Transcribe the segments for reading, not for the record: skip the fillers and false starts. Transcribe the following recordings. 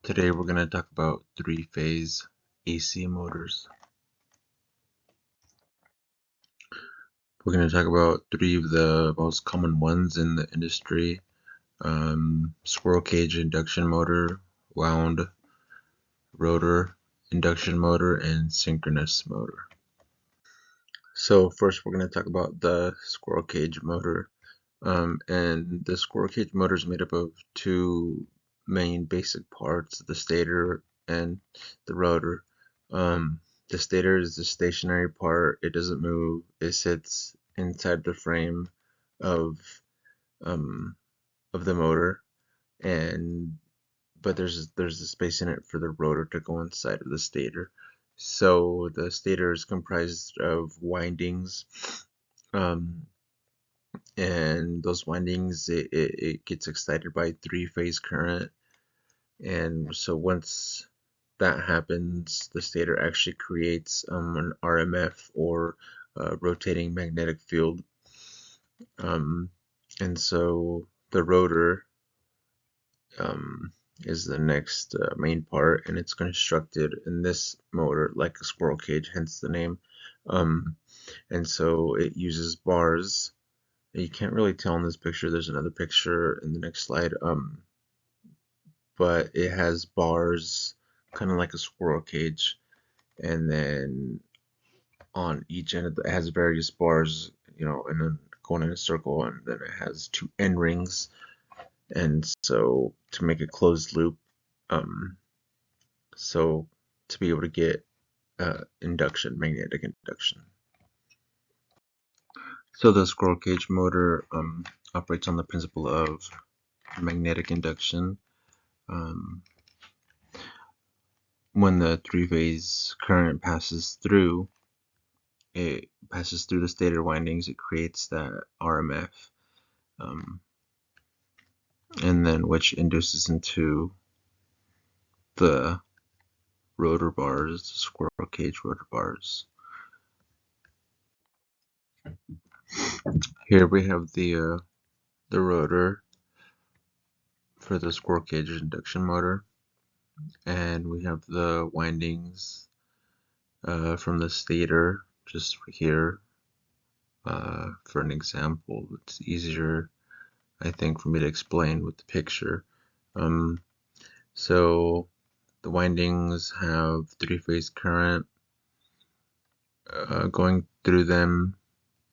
Today we're going to talk about three-phase AC motors. We're going to talk about three of the most common ones in the industry: squirrel cage induction motor, wound rotor induction motor, and synchronous motor. So first we're going to talk about the squirrel cage motor. And the squirrel cage motor is made up of two main basic parts: the stator and the rotor. The stator is the stationary part. It doesn't move. It sits inside the frame of um, the motor, but there's a space in it for the rotor to go inside of the stator. So the stator is comprised of windings. And those windings, it gets excited by three-phase current, and so once that happens, the stator actually creates an RMF, or rotating magnetic field, and so the rotor is the next main part, and it's constructed in this motor like a squirrel cage, hence the name. And so it uses bars. You can't really tell in this picture. There's another picture in the next slide. But it has bars, kind of like a squirrel cage, and then on each end it has various bars, and then going in a circle, and then it has two end rings, and so to make a closed loop, so to be able to get magnetic induction. So the squirrel cage motor operates on the principle of magnetic induction. When the three-phase current passes through the stator windings, it creates that RMF, and then which induces into the rotor bars, the squirrel cage rotor bars. Here we have the rotor for the squirrel cage induction motor, and we have the windings from the stator just here. For an example, it's easier, I think, for me to explain with the picture. So the windings have three-phase current going through them,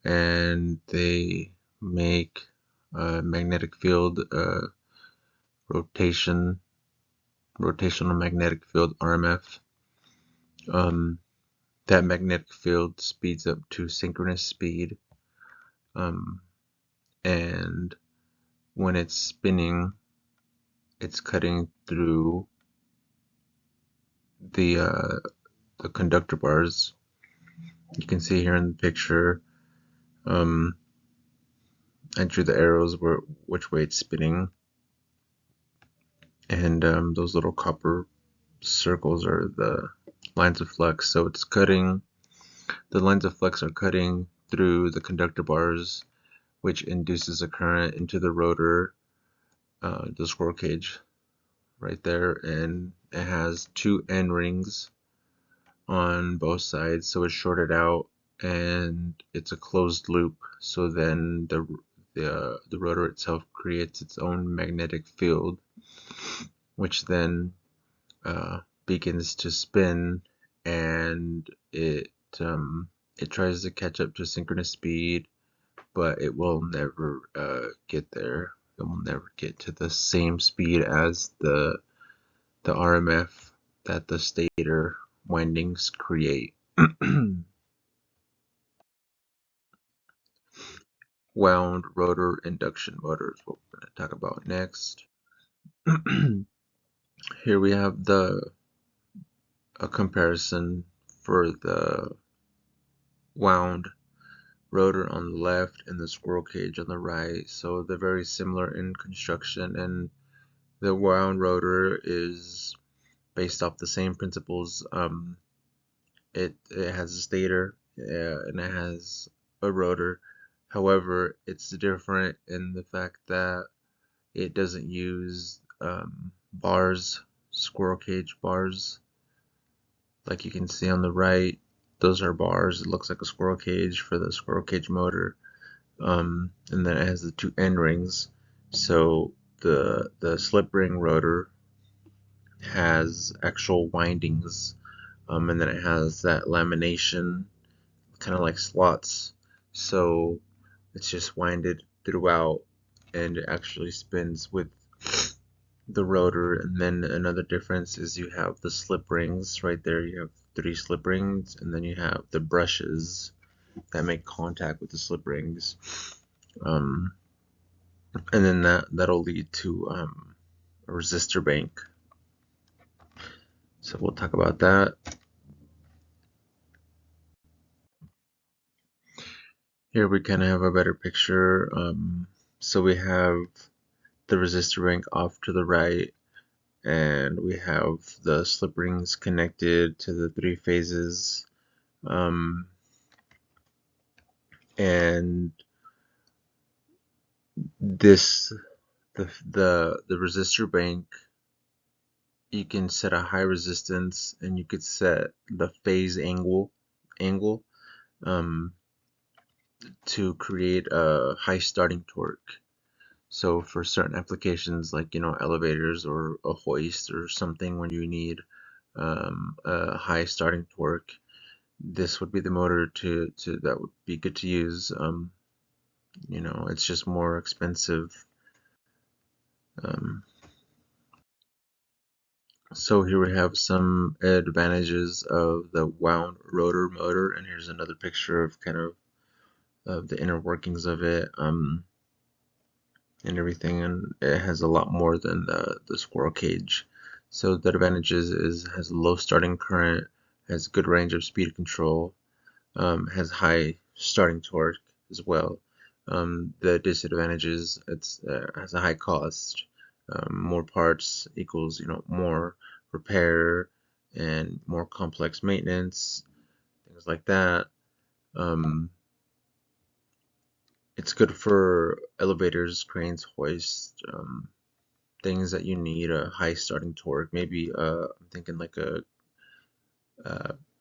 and they make a magnetic field, rotational magnetic field, RMF. That magnetic field speeds up to synchronous speed, and when it's spinning, it's cutting through the conductor bars. You can see here in the picture, I drew the arrows which way it's spinning, and those little copper circles are the lines of flux. So it's cutting, the lines of flux are cutting through the conductor bars, which induces a current into the rotor, the squirrel cage right there, and it has two end rings on both sides, so it's shorted out and it's a closed loop. So then the rotor itself creates its own magnetic field, which then begins to spin, and it tries to catch up to synchronous speed, but it will never get there. It will never get to the same speed as the RMF that the stator windings create. Wound rotor induction motor is what we're going to talk about next. Here we have a comparison for the wound rotor on the left and the squirrel cage on the right. So they're very similar in construction, and the wound rotor is based off the same principles. It has a stator and it has a rotor. However, it's different in the fact that it doesn't use bars. squirrel cage bars. Like you can see on the right, those are bars. It looks like a squirrel cage for the squirrel cage motor. And then it has the two end rings. So the slip ring rotor has actual windings, and then it has that lamination, kind of like slots. So it's just winded throughout, and it actually spins with the rotor. And then another difference is you have the slip rings right there. You have 3 slip rings, and then you have the brushes that make contact with the slip rings. Um, and then that'll lead to a resistor bank. So we'll talk about that. Here we kind of have a better picture. So we have the resistor bank off to the right, and we have the slip rings connected to the 3 phases. And this the resistor bank, you can set a high resistance, and you could set the phase angle um, to create a high starting torque. So for certain applications like elevators or a hoist or something when you need a high starting torque, this would be the motor to that would be good to use. It's just more expensive. So here we have some advantages of the wound rotor motor, and here's another picture of kind of the inner workings of it, and everything, and it has a lot more than the squirrel cage. So the advantages is has low starting current, has good range of speed control, has high starting torque as well. The disadvantages, it's has a high cost. More parts equals more repair and more complex maintenance, things like that. Um, it's good for elevators, cranes, hoists, things that you need a high starting torque. Maybe I'm thinking like uh,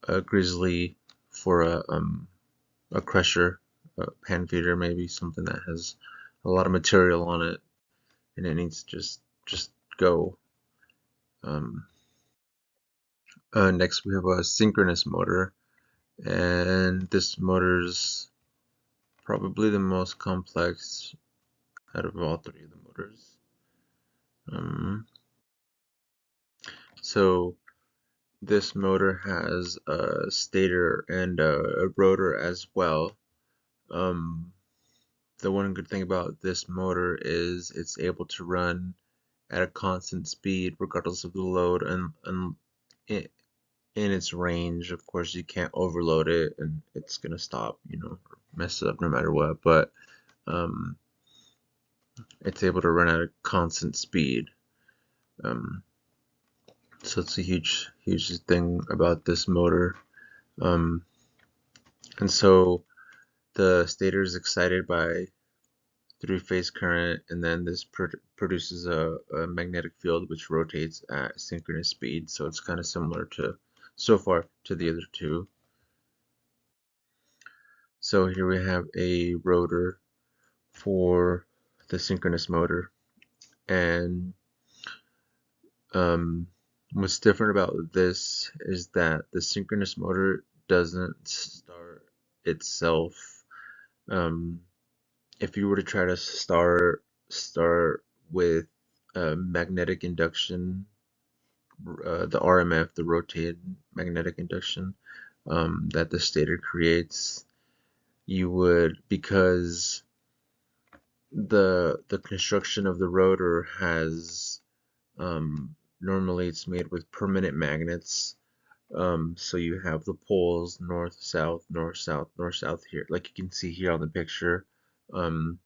a grizzly for a crusher, a pan feeder, maybe something that has a lot of material on it and it needs to just go. Um, Next we have a synchronous motor, and this motor's probably the most complex out of all 3 of the motors. Um, so this motor has a stator and a rotor as well. The one good thing about this motor is it's able to run at a constant speed regardless of the load, and in its range. Of course, you can't overload it and it's gonna stop, or mess up no matter what, but um, it's able to run at a constant speed. Um, so it's a huge thing about this motor. Um, and so the stator is excited by 3-phase current, and then this produces a magnetic field which rotates at synchronous speed. So it's kind of similar so far to the other 2. So here we have a rotor for the synchronous motor, and what's different about this is that the synchronous motor doesn't start itself. Um, if you were to try to start with magnetic induction, the RMF, the rotated magnetic induction, that the stator creates, you would, because the construction of the rotor has normally it's made with permanent magnets. So you have the poles north, south, north, south, north, south here, like you can see here on the picture. Um,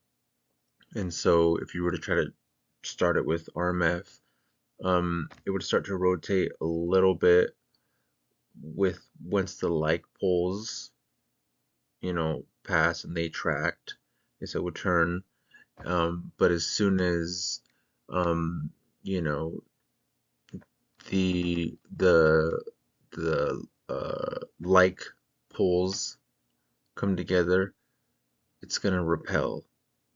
and so if you were to try to start it with RMF, it would start to rotate a little bit with once the like poles, pass and they tracked, and so it would turn. But as soon as um, you know the like poles come together, it's gonna repel.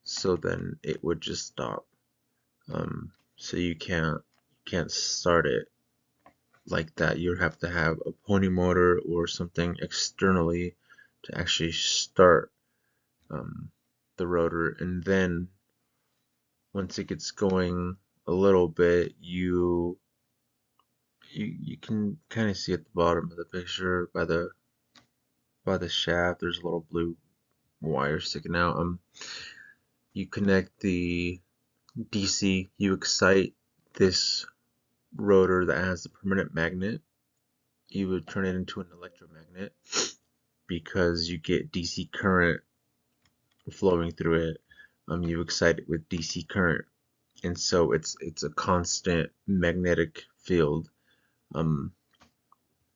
So then it would just stop. So you can't start it like that. You have to have a pony motor or something externally to actually start the rotor, and then once it gets going a little bit, you can kind of see at the bottom of the picture by the shaft, there's a little blue wire sticking out. You connect the DC, you excite this rotor that has the permanent magnet. You would turn it into an electromagnet because you get DC current flowing through it. You excite it with DC current, and so it's a constant magnetic field. Um,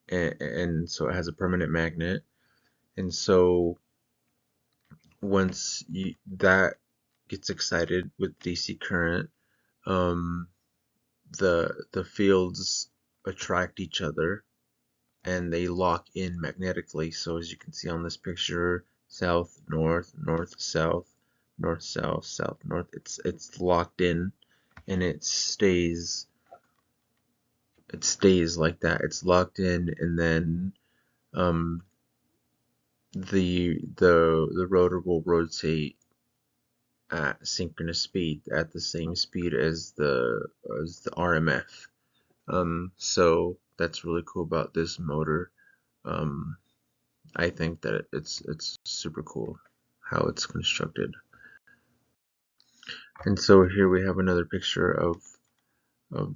and so it has a permanent magnet, and so once that gets excited with DC current, um, the fields attract each other and they lock in magnetically. So as you can see on this picture, south, north, north, south, north, south, south, north. It's locked in, and it stays like that. It's locked in, and then um, the rotor will rotate at synchronous speed, at the same speed as the RMF. So that's really cool about this motor. Um, I think that it's super cool how it's constructed. And so here we have another picture of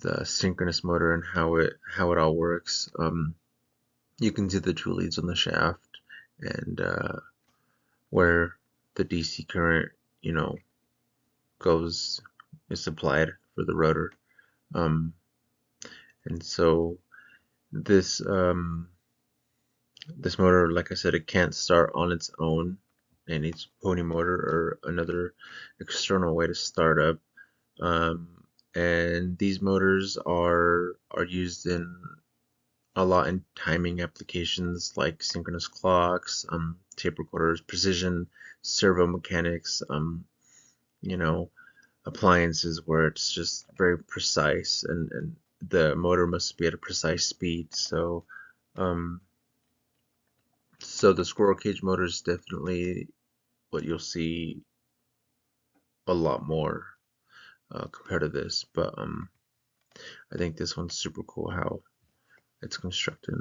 the synchronous motor and how it all works. You can see the two leads on the shaft, and where the DC current, goes is supplied for the rotor. And so this this motor, like I said, it can't start on its own. It needs pony motor or another external way to start up. And these motors are used in a lot in timing applications like synchronous clocks, tape recorders, precision servo mechanics, you know, appliances where it's just very precise, and the motor must be at a precise speed. Um, so the squirrel cage motor is definitely what you'll see a lot more compared to this, but I think this one's super cool how it's constructed.